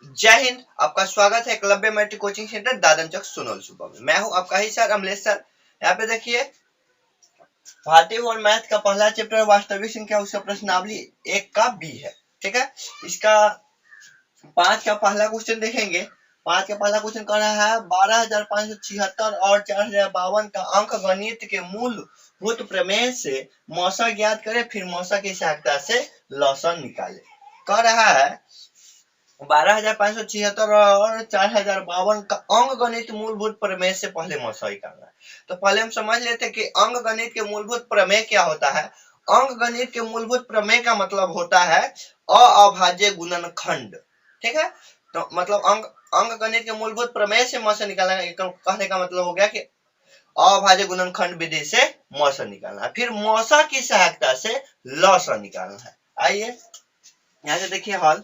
जय हिंद। आपका स्वागत है Eklavya matric coaching centre Dadanchak सोनल सुबह में। मैं हूं आपका ही सर अमलेश सर। यहाँ पे देखिए भारतीय और मैथ का पहला चैप्टर वास्तविक संख्या उसका प्रश्नावली 1 का बी है। ठीक है, इसका 5 का पहला क्वेश्चन देखेंगे। 5 का पहला क्वेश्चन कह रहा है 12,576 और 4,052 का अंक गणित के मूलभूत प्रमेय से मौसा ज्ञात करे, फिर मौसा की सहायता से लौसा निकाले। कह रहा है 12,576 और 4,052 का अंक गणित मूलभूत प्रमेय से पहले मौसा करना है। तो पहले हम समझ लेते हैं कि अंक गणित के मूलभूत प्रमेय क्या होता है। अंक गणित के मूलभूत प्रमेय का मतलब होता है अभाज्य गुणनखंड। ठीक है, तो मतलब अंक गणित के मूलभूत प्रमेय से मौसा निकालना कहने का मतलब हो गया कि अभाज्य गुणनखंड विधि से मौसा निकालना है, फिर मौसा की सहायता से लौसा निकालना है। आइए यहाँ से देखिए हल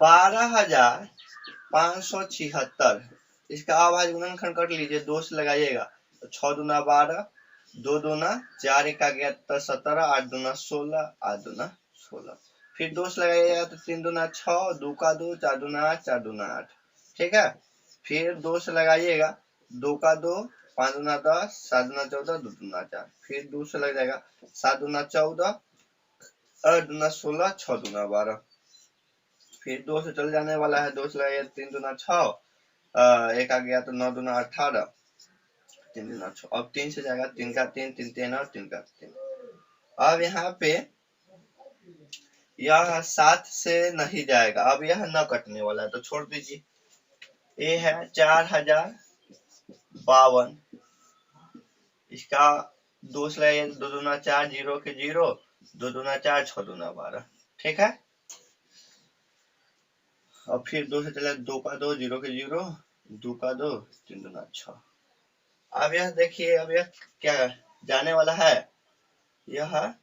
12,576 इसका अभाज्य गुणनखंड कर लीजिए, 2 से लगाइएगा तो 6 दूना 12, 2 दूना 4, 1 आ गया तो 17, 8 दूना 16, 8 दूना 16, फिर 2 से लगाइएगा तो 3 दूना 6, 2 का 2, 4 दूना 8, 4 दूना 8। ठीक है, फिर 2 से लगाइएगा 2 का 2, 5 दूना 10, 7 दूना 14, 2 दूना 4, फिर 2 से लग जाएगा 7 दूना 14, 8 दूना 16, 6 दूना 12, फिर 2 से चल जाने वाला है, 2 से लगाइए 3 दूना 6, 1 आ गया तो 9 दूना 18, 3 दूना 6, अब 3 से जाएगा 3 का 3, 3 3 और 3 का 3। अब यहाँ पे यह 7 से नहीं जाएगा, अब यह न कटने वाला है तो छोड़ दीजिए। ये है 4,052, इसका 2 से लगाइए 2 दूना 4, 0 के 0, 2 दूना 4, 6 दूना 12। ठीक है, अब फिर 2 से चले 2 का 2, 0 के 0, 2 का 2, 3 दूना 6। अब यह देखिए, अब यह क्या जाने वाला है, यह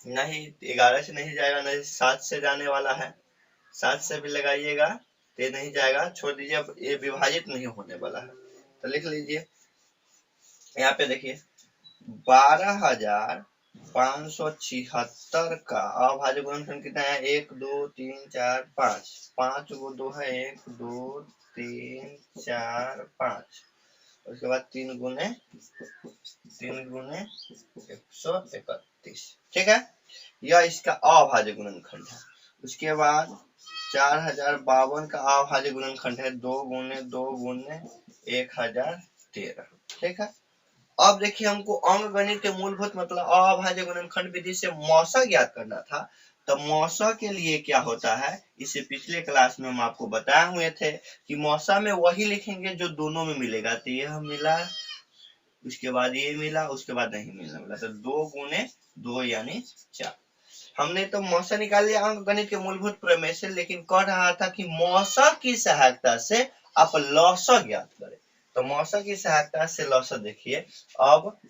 नहीं 11 से नहीं जाएगा, नहीं 7 से जाने वाला है, 7 से भी लगाइएगा तो ये नहीं जाएगा, छोड़ दीजिए। अब ये विभाजित नहीं होने वाला है तो लिख लीजिए। यहाँ पे देखिए 12,576 का अभाज्य गुणनखंड कितना है, 1 2 3 4 5, 5 गो 2 है, 1 2 3 4 5, उसके बाद 3 गुने 131। ठीक है, यह इसका अभाज्य गुणनखंड है। उसके बाद 4,052 का अभाज्य गुणनखंड है 2 गुने 2 गुने 1,013। ठीक है, अब देखिए हमको अंक गणित के मूलभूत मतलब अभाज्य गुणनखंड विधि से मौसा ज्ञात करना था। तो मौसा के लिए क्या होता है, इसे पिछले क्लास में हम आपको बताए हुए थे कि मौसा में वही लिखेंगे जो दोनों में मिलेगा। तो यह मिला, उसके बाद ये मिला, उसके बाद नहीं मिलने वाला, तो 2 गुने 2 यानी 4। हमने तो मौसा निकाल लिया अंक गणित के मूलभूत प्रमेय से, लेकिन कह रहा था कि मौसा की सहायता से आप लौसा ज्ञात करें। तो मौसा की सहायता से लौसा देखिए, अब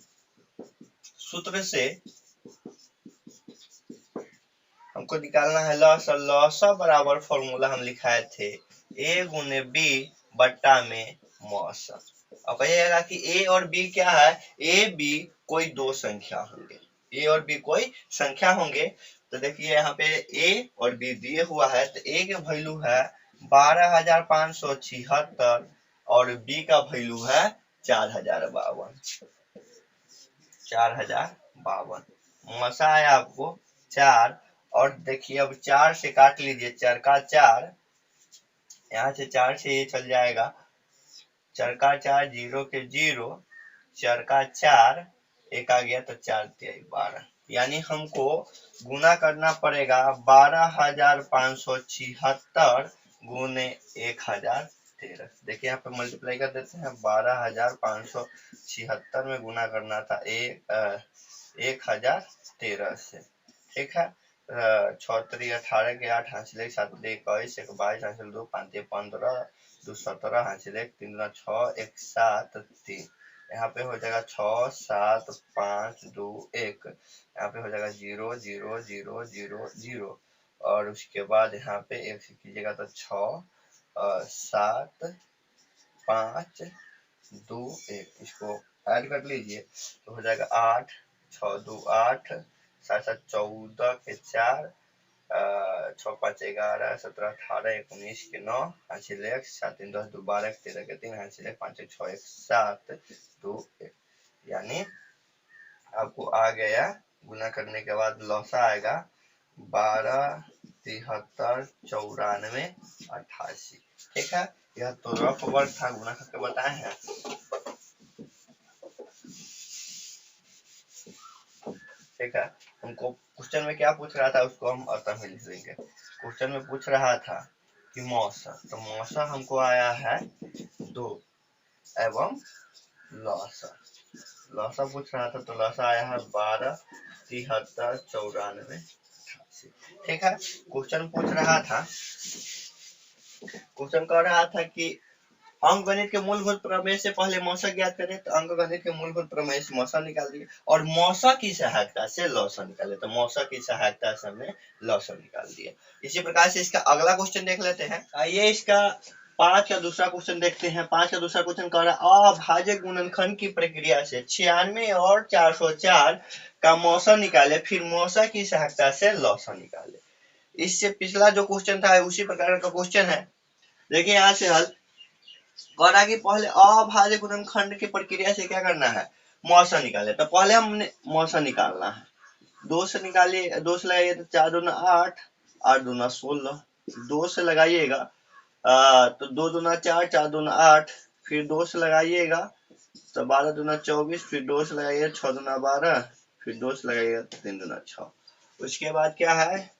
सूत्र से हमको निकालना है लौसा। लौसा बराबर फॉर्मूला हम लिखाए थे a गुने b बट्टा में मौसा। अब कहिएगा कि a और b क्या है, a b कोई दो संख्या होंगे, a और b कोई संख्या होंगे। तो देखिए यहाँ पे a और b दिए हुआ है, तो a का वैल्यू है 12,576 और b का वैल्यू है 4,052। मौसा है आपको 4, और देखिए अब 4 से काट लीजिए, 4 का 4, यहाँ से 4 से ये चल जाएगा, 4 का 4, 0 के 0, 4 का 4, 1 आ गया तो 4 3 12, यानी हमको गुना करना पड़ेगा 12,576 गुने 1,013। देखिए यहाँ पे मल्टीप्लाई कर देते हैं, 12,576 में गुना करना था 1,013 से। ठीक है, 6 3 18 के 8 हासिल 1 7 21 1 22 हासिल 2 5 3 15 2 17 हासिल 1 3 6 1 7 3, यहाँ पे हो जाएगा 6 7 5 2 1, यहाँ पे हो जाएगा 0 0 0 0 0, और उसके बाद यहाँ पे 1 से कीजिएगा तो 6 7 5 2 1, इसको ऐड कर लीजिए तो हो जाएगा 8 6 2 8, 7 7 14 के 4, 6 5 11, 17 18, 19 के 9, 5 6 1, 7 3 10, 2 12, 13 के 3, 5 6 5 1 6 1 7 2 1। यानी आपको आ गया, गुना करने के बाद लौसा आएगा 12 73 94 88। ठीक है, यह तो रफ वर्क था, गुना करके बताए हैं। ठीक है, हमको क्वेश्चन में क्या पूछ रहा था उसको हम अतः में लिख देंगे। क्वेश्चन में पूछ रहा था कि मौसा, तो मौसा हमको आया है 2 एवं लौसा, लौसा पूछ रहा था तो लौसा आया है 12 73 94 88। ठीक है, क्वेश्चन पूछ रहा था, क्वेश्चन कह रहा था कि अंकगणित के मूलभूत प्रमेय से पहले मौसा ज्ञात करें, तो अंकगणित के मूलभूत प्रमेय से मौसा निकाल दिए और मौसा की सहायता से लौसा निकाले, तो मौसा की सहायता से हमने लौसा निकाल दिया। इसी प्रकार से इसका अगला क्वेश्चन देख लेते हैं। आइए इसका 5 का दूसरा क्वेश्चन देखते हैं। 5 का दूसरा क्वेश्चन कह रहा है अभाज्य गुणनखंड की प्रक्रिया से 96 और 404 का मौसा निकाले, फिर मौसा की सहायता से लौसा निकाले। इससे पिछला जो क्वेश्चन था उसी प्रकार का क्वेश्चन है। देखिए यहाँ से हल कह रहा कि पहले अभाज्य गुणनखंड की प्रक्रिया से क्या करना है, मौसा निकाले, तो पहले हमने मौसा निकालना है। 2 से निकालिए, 2 से लगाइए तो 4 दूना 8, 8 दूना 16, 2 से लगाइएगा तो 2 दूना 4, 4 दूना 8, फिर 2 से लगाइएगा तो 12 दूना 24, फिर 2 से लगाइए 6 दूना 12, फिर 2 से लगाइएगा 3 दूना 6। उसके बाद क्या है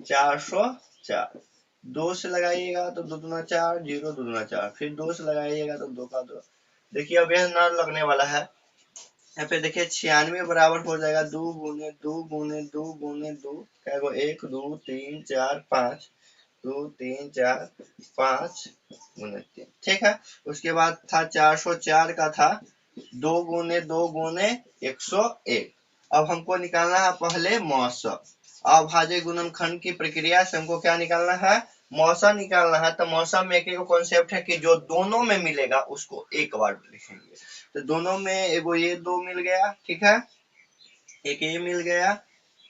404, 2 से लगाइएगा तो 2 दूना 4, 0 2 दूना 4, फिर 2 से लगाइएगा तो 2 का 2। देखिए अब यह न लगने वाला है, यहाँ पे देखिए 96 बराबर हो जाएगा 2 गुने 2 गुने 2 गुने 2, क्या 1 2 3 4 5, 2 3 4 5 गुने 3। ठीक है, उसके बाद था 404 का था 2 गुने 2 गुने 101। अब हमको निकालना है पहले मौसा। अभाज्य गुणनखंड की प्रक्रिया से हमको क्या निकालना है, मौसा निकालना है। तो मौसा में एक कॉन्सेप्ट है कि जो दोनों में मिलेगा उसको एक बार लिखेंगे। तो दोनों में एगो ये 2 मिल गया, ठीक है, एक ये मिल गया,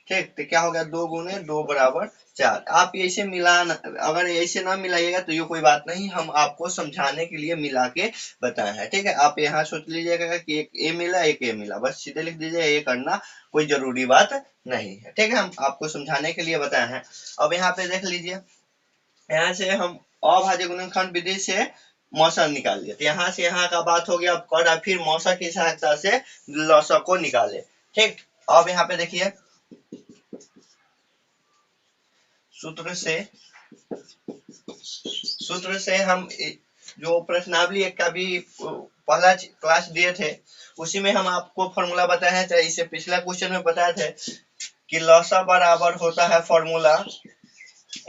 ठीक, तो क्या हो गया 2 गुने 2 बराबर 4। आप ऐसे मिलाना, अगर ऐसे ना मिलाइएगा तो ये कोई बात नहीं, हम आपको समझाने के लिए मिला के बताए हैं। ठीक है, आप यहाँ सोच लीजिएगा कि एक ए मिला एक ए मिला, बस सीधे लिख दीजिए, ये करना कोई जरूरी बात नहीं है। ठीक है, हम आपको समझाने के लिए बताए हैं। अब यहाँ पे देख लीजिए, यहाँ से हम अभाज्य गुणनखंड विधि से मौसा निकाल लिया, तो यहाँ से यहाँ का बात हो गया। अब कर फिर मौसा की सहायता से लौसा को निकाले। ठीक, अब यहाँ पे देखिए सूत्र से हम जो प्रश्नावली एक का भी पहला क्लास दिए थे उसी में हम आपको फॉर्मूला बताए हैं, चाहे इससे पिछला क्वेश्चन में बताए थे कि लौसा बराबर होता है फॉर्मूला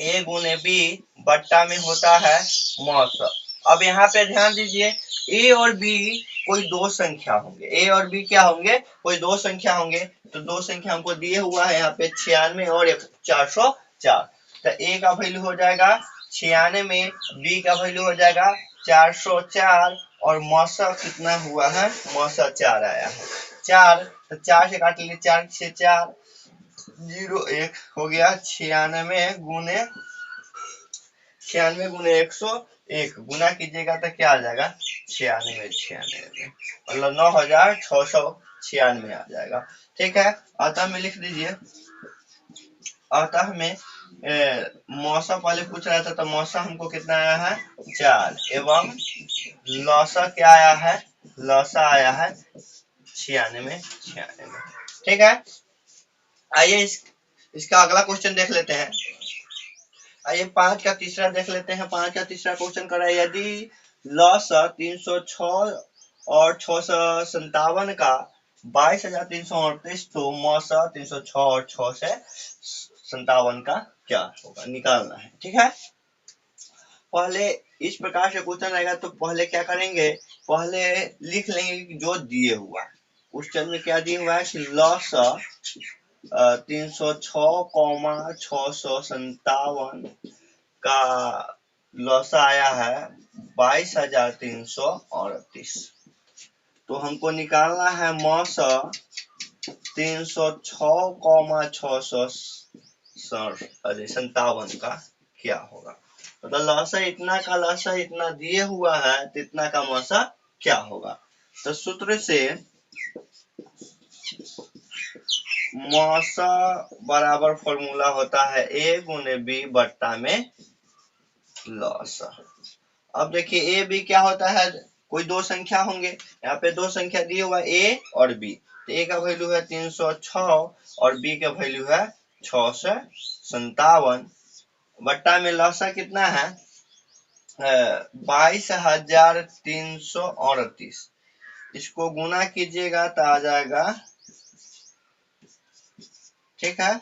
ए गुने बी बट्टा में होता है मौसा। अब यहाँ पे ध्यान दीजिए, ए और बी कोई दो संख्या होंगे, ए और बी क्या होंगे, कोई दो संख्या होंगे। तो दो संख्या हमको दिए हुआ है यहाँ पे 96 और 404। तो ए का वैल्यू हो जाएगा 96, बी का वैल्यू हो जाएगा 404 और मौसा कितना हुआ है, मौसा 4 आया है 4। तो 4 से काट लीजिए, 4 से 4 0 1 हो गया 96 गुने 101, गुना कीजिएगा तो क्या आ जाएगा 96 मतलब 9696 आ जाएगा। ठीक है, अतः में लिख दीजिए, अतः में मौसा पहले पूछ रहा था तो मौसा हमको कितना आया है 4 एवं लौसा क्या आया है, लौसा आया है 96। ठीक है, आइए इसका अगला क्वेश्चन देख लेते हैं। आइए 5 का तीसरा देख लेते हैं। 5 का तीसरा क्वेश्चन कर रहा है, यदि लौसा 306 और 657 का 22,338 तो मौसा 306 और 657 का क्या होगा, निकालना है। ठीक है, पहले इस प्रकार से क्वेश्चन रहेगा तो पहले क्या करेंगे, पहले लिख लेंगे कि जो दिए हुआ है क्वेश्चन में क्या दिया हुआ है कि लौसा 306, 657 का लौसा आया है 22,338। तो हमको निकालना है मौसा 306,657 का क्या होगा। मतलब लसा इतना का लसा इतना दिए हुआ है तो इतना का मसा क्या होगा। तो सूत्र से मसा बराबर फॉर्मूला होता है ए गुने बी बट्टा में लसा। अब देखिए ए बी क्या होता है, कोई दो संख्या होंगे, यहाँ पे दो संख्या दिए हुआ ए और बी। तो ए का वैल्यू है 306 और बी का वैल्यू है 657 बट्टा में लसा कितना है 22,338। इसको गुना कीजिएगा तो आ जाएगा, ठीक है,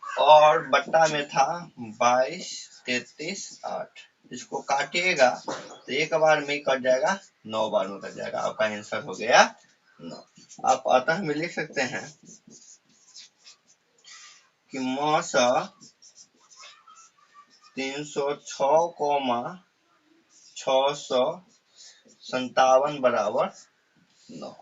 और बट्टा में था 22, 33, 8। इसको काटिएगा तो एक बार में कट जाएगा, 9 बार में कट जाएगा। आपका आंसर हो गया 9। आप अतः में लिख सकते हैं कि मौसा 306,657 बराबर 9।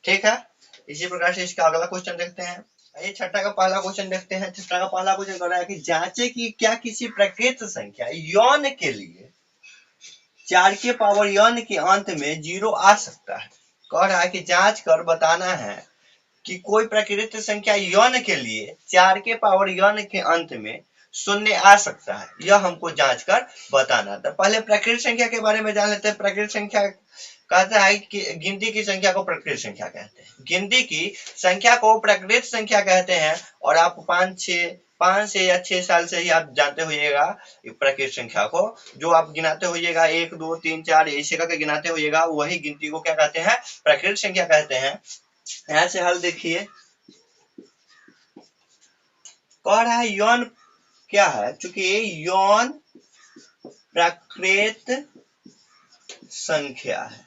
ठीक है, इसी प्रकार से इसका अगला क्वेश्चन देखते हैं। ये छठा का पहला क्वेश्चन देखते हैं। छठा का पहला क्वेश्चन कह रहा है कि जांचे कि क्या किसी प्रकृत संख्या यौन के लिए 4 के पावर यौन के अंत में 0 आ सकता है। कह रहा है कि जांच कर बताना है कि कोई प्रकृत संख्या यौन के लिए 4 के पावर यौन के अंत में 0 आ सकता है, यह हमको जांच कर बताना था। पहले प्रकृत संख्या के बारे में जान लेते हैं। प्रकृत संख्या कहता है कि गिनती की संख्या को प्रकृत संख्या कहते हैं। गिनती की संख्या को प्रकृत संख्या कहते हैं। और आप 5 से या 6 साल से ही आप जानते होइएगा प्रकृत संख्या को, जो आप गिनाते होइएगा 1 2 3 4 ऐसे करके गिनाते होइएगा, वही गिनती को क्या कहते हैं, प्रकृत संख्या कहते हैं। यहाँ से हल देखिए, कह रहा है यौन क्या है, चूंकि यौन प्रकृत संख्या है।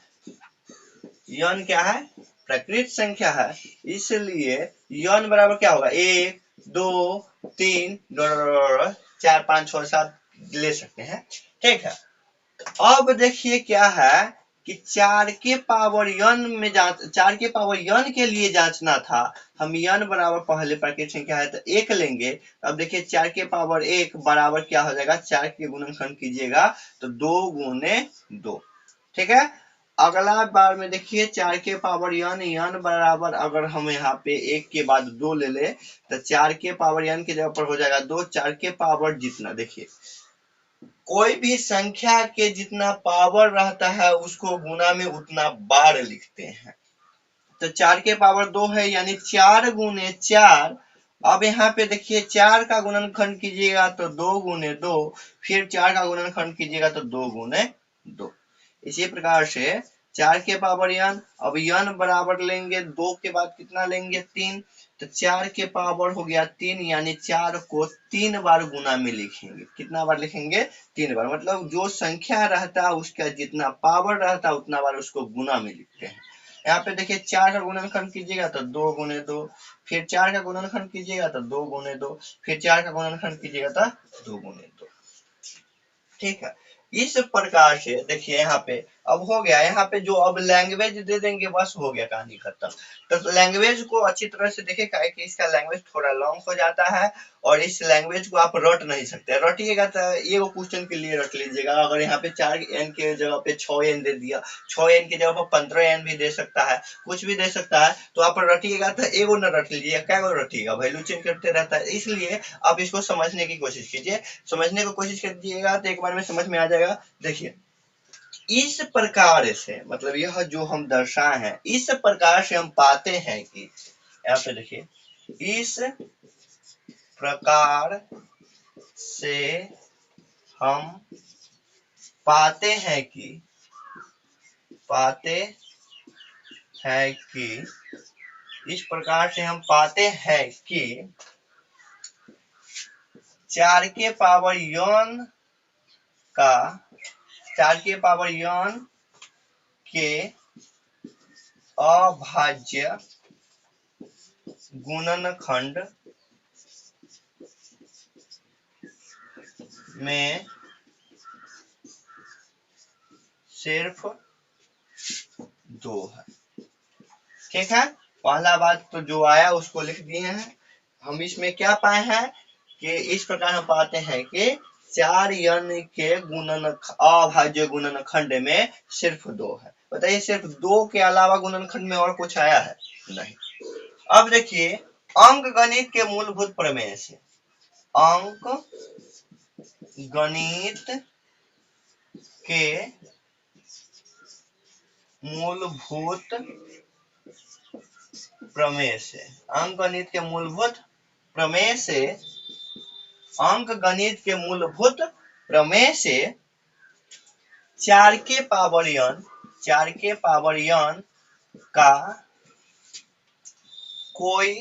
यौन क्या है, प्रकृत संख्या है, इसलिए यौन बराबर क्या होगा 1 2 3 4 5 6 7 ले सकते हैं। ठीक है, अब देखिए क्या है कि 4 के पावर यौन में 4 के पावर यौन के लिए जांचना था। हम यौन बराबर पहले प्रकृत संख्या है तो 1 लेंगे। अब देखिए 4 के पावर 1 बराबर क्या हो जाएगा, 4 के गुणनखंड कीजिएगा तो 2 गुने 2। ठीक है, अगला बार में देखिए 4 के पावर यौन बराबर अगर हम यहाँ पे 1 के बाद 2 ले ले तो 4 के पावर यौन की जगह पर हो जाएगा 2। 4 के पावर जितना, देखिए कोई भी संख्या के जितना पावर रहता है उसको गुना में उतना बार लिखते हैं। तो 4 के पावर 2 है यानी 4 गुने 4। अब यहाँ पे देखिए 4 का गुणनखंड कीजिएगा तो 2 गुने 2, फिर 4 का गुणनखंड कीजिएगा तो 2 गुने 2। इसी प्रकार से 4 के पावर यन, अब यन बराबर लेंगे 2 के बाद कितना लेंगे 3, तो 4 के पावर हो गया 3 यानी 4 को 3 बार गुना में लिखेंगे। कितना बार लिखेंगे, 3 बार। मतलब जो संख्या रहता है उसका जितना पावर रहता है उतना बार उसको गुना में लिखते हैं। यहाँ पे देखिए 4 का गुणनखंड कीजिएगा तो 2 गुने 2, फिर 4 का गुणनखंड कीजिएगा तो 2 गुने 2, फिर 4 का गुणनखंड कीजिएगा तो 2 गुने 2। ठीक है, इस प्रकार से देखिए यहाँ पे अब हो गया। यहाँ पे जो अब लैंग्वेज दे देंगे बस हो गया, कहानी खत्म। तो लैंग्वेज को अच्छी तरह से देखिए कि इसका लैंग्वेज थोड़ा लॉन्ग हो जाता है और इस लैंग्वेज को आप रट नहीं सकते। रटिएगा तो ये क्वेश्चन के लिए रट लीजिएगा। अगर यहाँ पे 4n के जगह पे 6n दे दिया, 6n की जगह पर 15n भी दे सकता है, कुछ भी दे सकता है, तो आप रटिएगा तो एगो न रट लीजिएगा, क्या रटिएगा, वैल्यू चेंज करते रहता है। इसलिए आप इसको समझने की कोशिश कीजिए, समझने की कोशिश कीजिएगा तो एक बार में समझ में आ जाएगा। देखिए इस प्रकार से, मतलब यह जो हम दर्शाए हैं इस प्रकार से हम पाते हैं कि, यहाँ पे देखिए इस प्रकार से हम पाते हैं कि इस प्रकार से हम पाते हैं कि 4 के पावर यौन का 4 के पावर यौन के अभाज्य गुणनखंड में सिर्फ 2 है। ठीक है, पहला बात तो जो आया उसको लिख दिए हैं। हम इसमें क्या पाए हैं कि इस प्रकार हम पाते हैं कि 4n के अभाज्य गुणनखंड में सिर्फ 2 है। बताइए सिर्फ 2 के अलावा गुणनखंड में और कुछ आया है? नहीं। अब देखिए अंक गणित के मूलभूत प्रमेय से, अंक गणित के मूलभूत प्रमेय से, अंक गणित के मूलभूत प्रमेय से, अंक गणित के मूलभूत प्रमेय से 4 के पावर n का कोई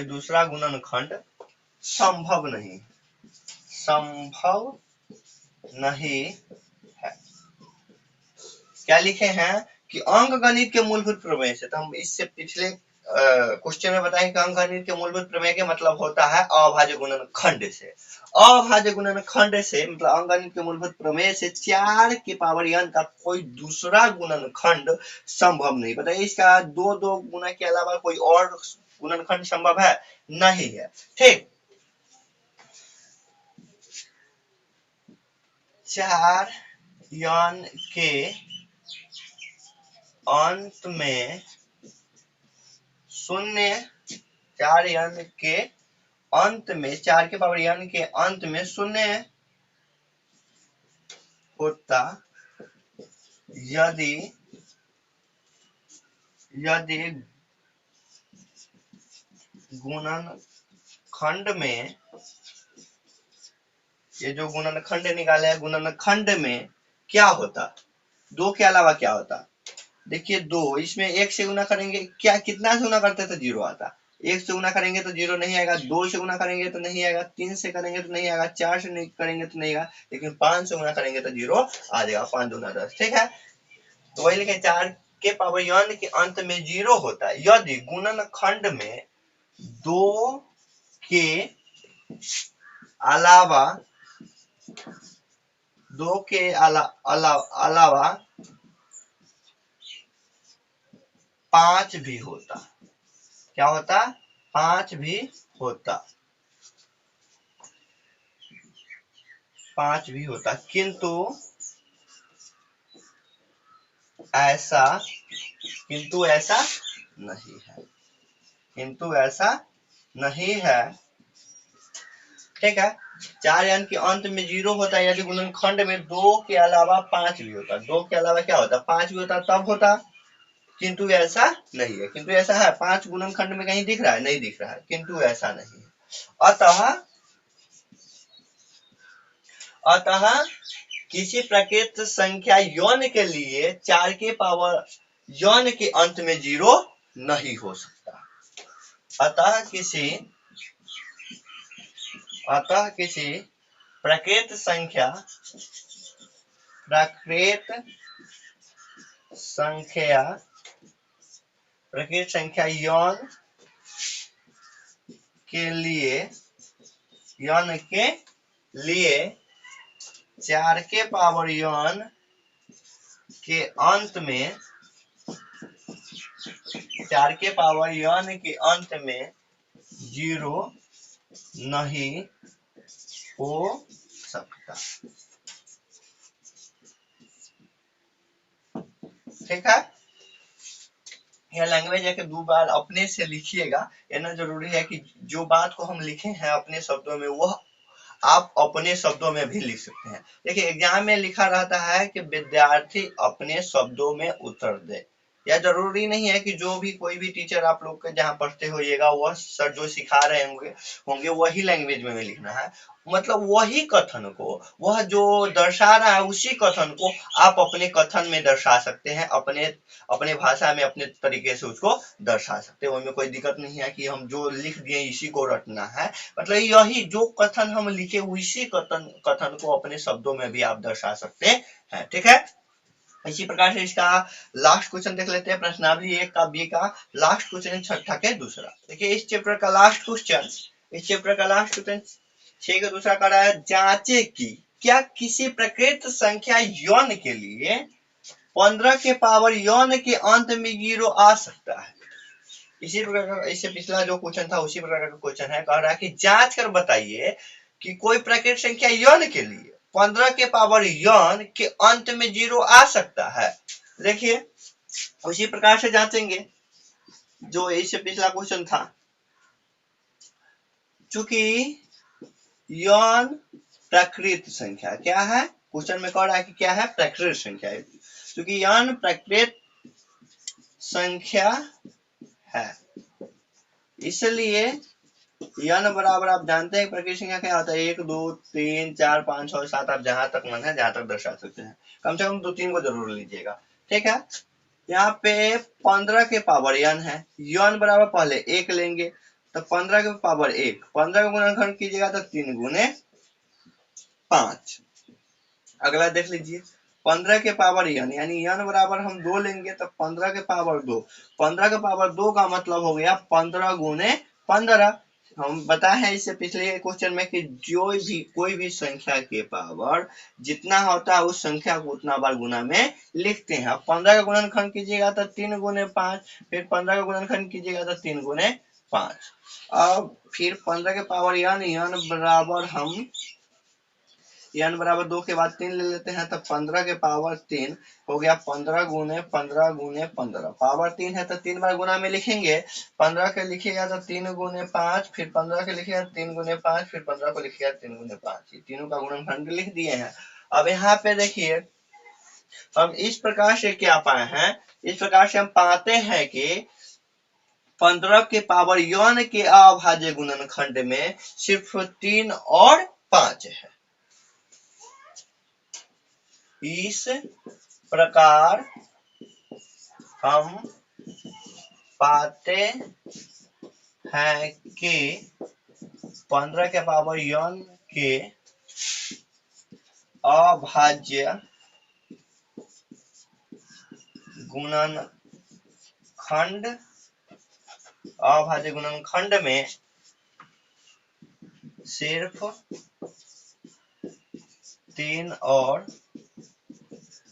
दूसरा गुणनखंड संभव नहीं है। क्या लिखे हैं कि अंक गणित के मूलभूत प्रमेय से, तो हम इससे पिछले क्वेश्चन में बताएं कि अंक गणित के मूलभूत प्रमेय के मतलब होता है अभाज्य गुणनखंड से। अभाज्य गुणनखंड से मतलब अंक गणित के मूलभूत प्रमेय से 4 के पावर n का कोई दूसरा गुणनखंड संभव नहीं। बताइए इसका 2 गुना के अलावा कोई और गुणनखंड संभव है? नहीं है। ठीक, 4n के अंत में शून्य, 4n के अंत में, 4 के पावर n के अंत में शून्य होता यदि गुणनखंड में, ये जो गुणनखंड निकाले हैं, गुणनखंड में क्या होता, 2 के अलावा क्या होता? देखिए 2, इसमें 1 से गुना करेंगे, क्या कितना से गुना करते तो 0 आता। 1 से गुना करेंगे तो 0 नहीं आएगा, 2 से गुना करेंगे तो नहीं आएगा, 3 से करेंगे तो नहीं आएगा, 4 से नहीं करेंगे तो नहीं आएगा, लेकिन 5 से गुना करेंगे तो 0 आ जाएगा। 5 दूना 10। ठीक है, तो वही लिखे 4 के पावर n के अंत में 0 होता है यदि गुणनखंड में 2 के अलावा 5 भी होता। क्या होता? 5 भी होता, 5 भी होता, किंतु ऐसा नहीं है। ठीक है, 4n के अंत में 0 होता है यदि गुणनखंड में 2 के अलावा 5 भी होता। 2 के अलावा क्या होता? 5 भी होता, तब होता, किंतु ऐसा नहीं है। किंतु ऐसा है? 5 गुणनखंड में कहीं दिख रहा है? नहीं दिख रहा है, किंतु ऐसा नहीं है। अतः किसी प्रकृत संख्या n के लिए 4 के पावर n के अंत में 0 नहीं हो सकता। अतः किसी प्रकृत संख्या n के लिए 4 के पावर n के अंत में 4 के पावर n के अंत में 0 नहीं हो सकता। ठीक है, यह लैंग्वेज है कि 2 बार अपने से लिखिएगा। यह जरूरी है कि जो बात को हम लिखे हैं अपने शब्दों में, वह आप अपने शब्दों में भी लिख सकते हैं। देखिए एग्जाम में लिखा रहता है कि विद्यार्थी अपने शब्दों में उत्तर दे। यह जरूरी नहीं है कि जो भी कोई भी टीचर आप लोग के जहाँ पढ़ते होइएगा, वह सर जो सिखा रहे होंगे वही लैंग्वेज में लिखना है। मतलब वही कथन को, वह जो दर्शा रहा है उसी कथन को आप अपने कथन में दर्शा सकते हैं, अपने भाषा में अपने तरीके से उसको दर्शा सकते हैं। उसमें कोई दिक्कत नहीं है कि हम जो लिख दिए इसी को रटना है। मतलब यही जो कथन हम लिखे उसी कथन को अपने शब्दों में भी आप दर्शा सकते हैं। ठीक है, इसी प्रकार से इसका लास्ट क्वेश्चन देख लेते हैं। प्रश्नावली 1 का बी का लास्ट क्वेश्चन, छठा के दूसरा। देखिए इस चैप्टर का लास्ट क्वेश्चन 6 का दूसरा कर रहा है, जांचे कि क्या किसी प्रकृत संख्या यौन के लिए 15 के पावर यौन के अंत में 0 आ सकता है? इसी प्रकार का, इससे पिछला जो क्वेश्चन था उसी प्रकार का क्वेश्चन है। कह रहा है कि जांच कर बताइए कि कोई प्रकृत संख्या यौन के लिए 15 के पावर यौन के अंत में 0 आ सकता है। देखिए उसी प्रकार से जांचेंगे जो इससे पिछला क्वेश्चन था। चूंकि यौन प्रकृत संख्या क्या है, क्वेश्चन में कह रहा है कि क्या है, प्रकृत संख्या है। क्योंकि यौन प्रकृत संख्या है, इसलिए यन बराबर आप जानते हैं प्रकृत संख्या क्या होता है, 1 2 3 4 5 6 7, आप जहां तक मन है जहां तक दर्शा सकते हैं। कम से कम 2-3 को जरूर लीजिएगा, ठीक है। यहाँ पे 15 के पावर यन है, यन बराबर पहले 1 लेंगे तो 15 के पावर 1, 15 का गुणनखंड कीजिएगा तो 3 गुने 5। अगला देख लीजिए 15 के पावर यन, यानी यन बराबर हम 2 लेंगे तो 15 के पावर 2, 15 के पावर 2 का मतलब हो गया 15 गुने 15। हम बताए हैं इससे पिछले क्वेश्चन में कि जो भी कोई भी संख्या के पावर जितना होता है उस संख्या को उतना बार गुना में लिखते हैं। 15 का गुणनखंड कीजिएगा तो 3 गुने 5, फिर 15 का गुणनखंड कीजिएगा तो 3 गुने 5। अब फिर 15 के पावर यन बराबर हम n बराबर 2 के बाद 3 ले लेते हैं तो 15 के पावर 3 हो गया 15 गुने 15 गुने 15। पावर 3 है तो 3 बार गुना में लिखेंगे, 15 के लिखिएगा तो 3 गुने 5, फिर 15 के लिखिएगा 3 गुने 5, फिर 15 को लिखिएगा 3 गुने 5। ये तीनों का गुणनखंड लिख दिए हैं। अब यहाँ पे देखिए हम इस प्रकार से क्या पाए हैं, इस प्रकार से हम पाते हैं कि 15 के पावर यौन के अभाज्य गुणनखंड में सिर्फ 3 और 5 है। इस प्रकार हम पाते हैं कि 15 के पावर यौन के अभाज्य गुणनखंड में सिर्फ 3 और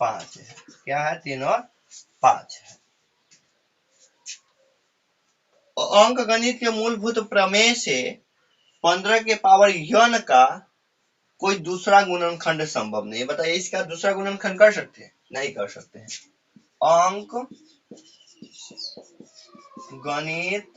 5 है। क्या है, 3 और 5 है। अंक गणित के मूलभूत प्रमेय से 15 के पावर यौन का कोई दूसरा गुणनखंड संभव नहीं। बताइए इसका दूसरा गुणनखंड कर सकते हैं? नहीं कर सकते हैं। अंक गणित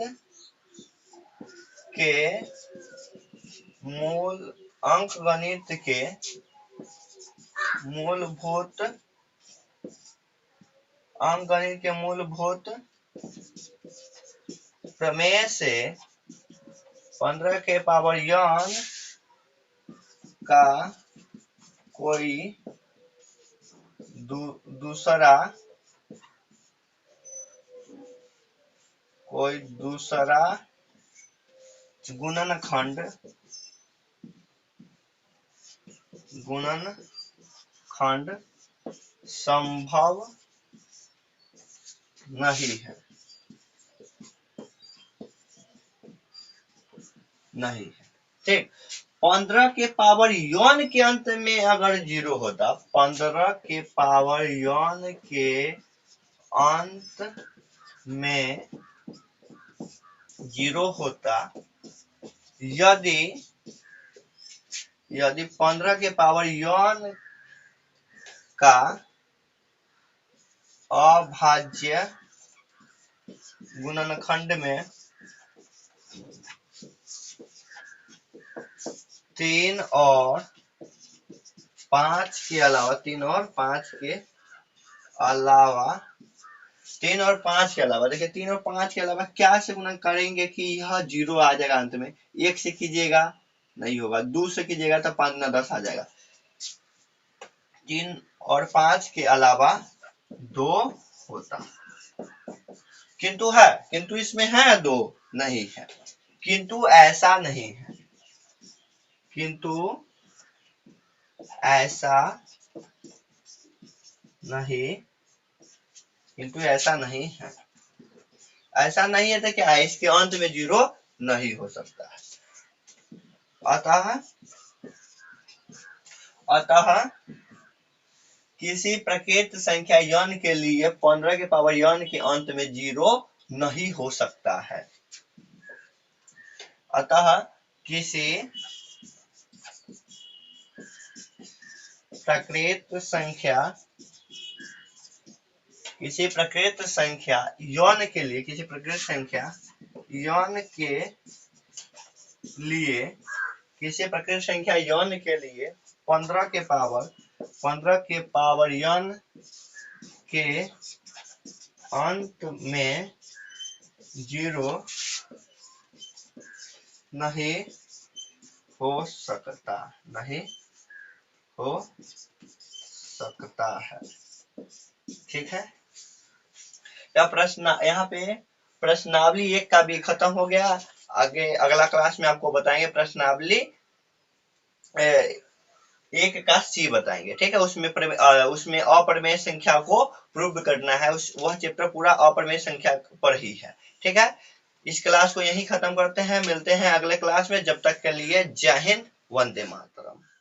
के मूलभूत प्रमेय से 15 के पावर यौन का कोई दूसरा गुणनखंड संभव नहीं है। ठीक, 15 के पावर यौन के अंत में अगर 0 होता, 15 के पावर यौन के अंत में 0 होता, यदि 15 के पावर यौन का अभाज्य गुणनखंड में 3 और 5 के अलावा 3 और 5 के अलावा देखिए 3 और 5 के अलावा क्या से गुणन करेंगे कि यह 0 आ जाएगा अंत में। 1 से कीजिएगा नहीं होगा, 2 से कीजिएगा तो 5 ना 10 आ जाएगा। 3 और 5 के अलावा 2 होता, किंतु इसमें है 2 नहीं है, किंतु ऐसा नहीं है, ऐसा नहीं है तो क्या है, इसके अंत में 0 नहीं हो सकता है। अतः अतः किसी प्रकृत संख्या n के लिए 15 के पावर n के अंत में 0 नहीं हो सकता है। अतः किसी प्रकृत संख्या n के लिए किसी प्रकृत संख्या n के लिए 15 के पावर n के अंत में 0 नहीं हो सकता है। ठीक है, यह प्रश्न यहाँ पे प्रश्नावली 1 का भी खत्म हो गया। आगे अगला क्लास में आपको बताएंगे प्रश्नावली 1 का सी बताएंगे। ठीक है, उसमें अपरिमेय संख्या को प्रूव करना है। वह चैप्टर पूरा अपरिमेय संख्या पर ही है। ठीक है, इस क्लास को यहीं खत्म करते हैं, मिलते हैं अगले क्लास में। जब तक के लिए जय हिंद, वंदे मातरम।